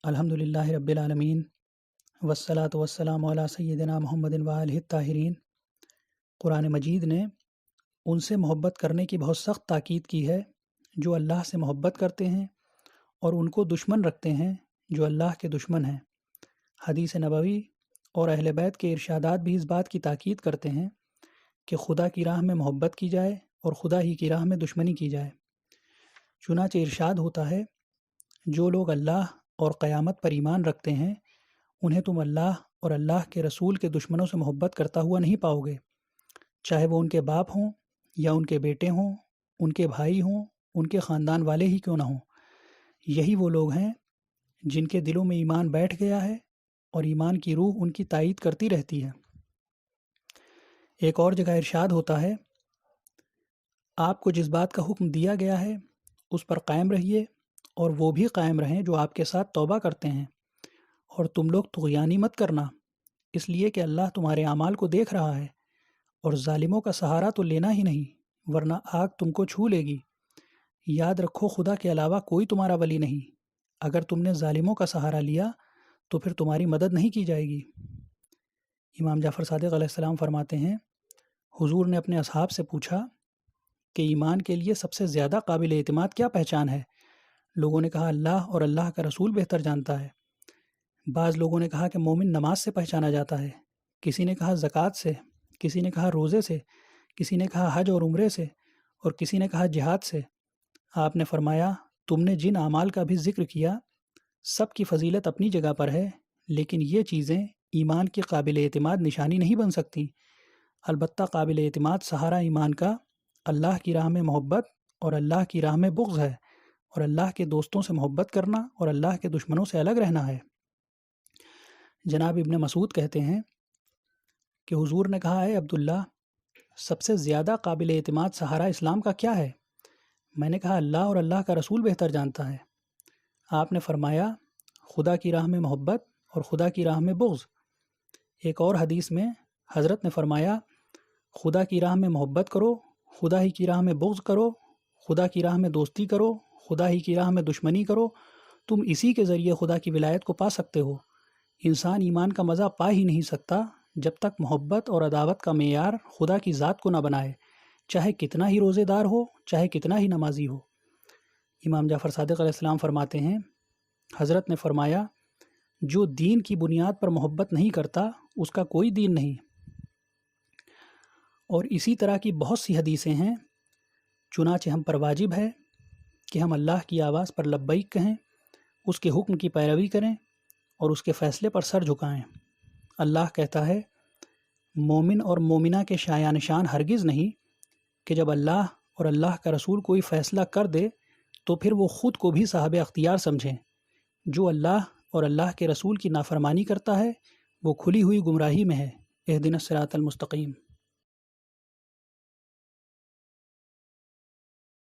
الحمد للہ رب العالمین والصلاة والسلام علی سیدنا محمد وآلہ الطاہرین۔ قرآن مجید نے ان سے محبت کرنے کی بہت سخت تاکید کی ہے جو اللہ سے محبت کرتے ہیں، اور ان کو دشمن رکھتے ہیں جو اللہ کے دشمن ہیں۔ حدیث نبوی اور اہل بیت کے ارشادات بھی اس بات کی تاکید کرتے ہیں کہ خدا کی راہ میں محبت کی جائے اور خدا ہی کی راہ میں دشمنی کی جائے۔ چنانچہ ارشاد ہوتا ہے، جو لوگ اللہ اور قیامت پر ایمان رکھتے ہیں انہیں تم اللہ اور اللہ کے رسول کے دشمنوں سے محبت کرتا ہوا نہیں پاؤ گے، چاہے وہ ان کے باپ ہوں یا ان کے بیٹے ہوں، ان کے بھائی ہوں، ان کے خاندان والے ہی کیوں نہ ہوں۔ یہی وہ لوگ ہیں جن کے دلوں میں ایمان بیٹھ گیا ہے اور ایمان کی روح ان کی تائید کرتی رہتی ہے۔ ایک اور جگہ ارشاد ہوتا ہے، آپ کو جس بات کا حکم دیا گیا ہے اس پر قائم رہیے، اور وہ بھی قائم رہیں جو آپ کے ساتھ توبہ کرتے ہیں، اور تم لوگ طغیانی مت کرنا، اس لیے کہ اللہ تمہارے اعمال کو دیکھ رہا ہے، اور ظالموں کا سہارا تو لینا ہی نہیں ورنہ آگ تم کو چھو لے گی۔ یاد رکھو خدا کے علاوہ کوئی تمہارا ولی نہیں، اگر تم نے ظالموں کا سہارا لیا تو پھر تمہاری مدد نہیں کی جائے گی۔ امام جعفر صادق علیہ السلام فرماتے ہیں، حضور نے اپنے اصحاب سے پوچھا کہ ایمان کے لیے سب سے زیادہ قابل اعتماد کیا پہچان ہے؟ لوگوں نے کہا اللہ اور اللہ کا رسول بہتر جانتا ہے۔ بعض لوگوں نے کہا کہ مومن نماز سے پہچانا جاتا ہے، کسی نے کہا زکوٰۃ سے، کسی نے کہا روزے سے، کسی نے کہا حج اور عمرے سے، اور کسی نے کہا جہاد سے۔ آپ نے فرمایا، تم نے جن اعمال کا بھی ذکر کیا سب کی فضیلت اپنی جگہ پر ہے، لیکن یہ چیزیں ایمان کی قابل اعتماد نشانی نہیں بن سکتی۔ البتہ قابل اعتماد سہارا ایمان کا اللہ کی راہ میں محبت اور اللہ کی راہ میں بغض ہے، اور اللہ کے دوستوں سے محبت کرنا اور اللہ کے دشمنوں سے الگ رہنا ہے۔ جناب ابن مسعود کہتے ہیں کہ حضور نے کہا، اے عبداللہ، سب سے زیادہ قابل اعتماد سہارا اسلام کا کیا ہے؟ میں نے کہا اللہ اور اللہ کا رسول بہتر جانتا ہے۔ آپ نے فرمایا، خدا کی راہ میں محبت اور خدا کی راہ میں بغض۔ ایک اور حدیث میں حضرت نے فرمایا، خدا کی راہ میں محبت کرو، خدا ہی کی راہ میں بغض کرو، خدا کی راہ میں دوستی کرو، خدا ہی کی راہ میں دشمنی کرو، تم اسی کے ذریعے خدا کی ولایت کو پا سکتے ہو۔ انسان ایمان کا مزہ پا ہی نہیں سکتا جب تک محبت اور عداوت کا معیار خدا کی ذات کو نہ بنائے، چاہے کتنا ہی روزے دار ہو، چاہے کتنا ہی نمازی ہو۔ امام جعفر صادق علیہ السلام فرماتے ہیں، حضرت نے فرمایا، جو دین کی بنیاد پر محبت نہیں کرتا اس کا کوئی دین نہیں۔ اور اسی طرح کی بہت سی حدیثیں ہیں، چنانچہ ہم پر واجب ہے کہ ہم اللہ کی آواز پر لبیک کہیں، اس کے حکم کی پیروی کریں اور اس کے فیصلے پر سر جھکائیں۔ اللہ کہتا ہے، مومن اور مومنہ کے شایان شان ہرگز نہیں کہ جب اللہ اور اللہ کا رسول کوئی فیصلہ کر دے تو پھر وہ خود کو بھی صاحب اختیار سمجھیں۔ جو اللہ اور اللہ کے رسول کی نافرمانی کرتا ہے وہ کھلی ہوئی گمراہی میں ہے۔ اہدنا الصراط المستقیم۔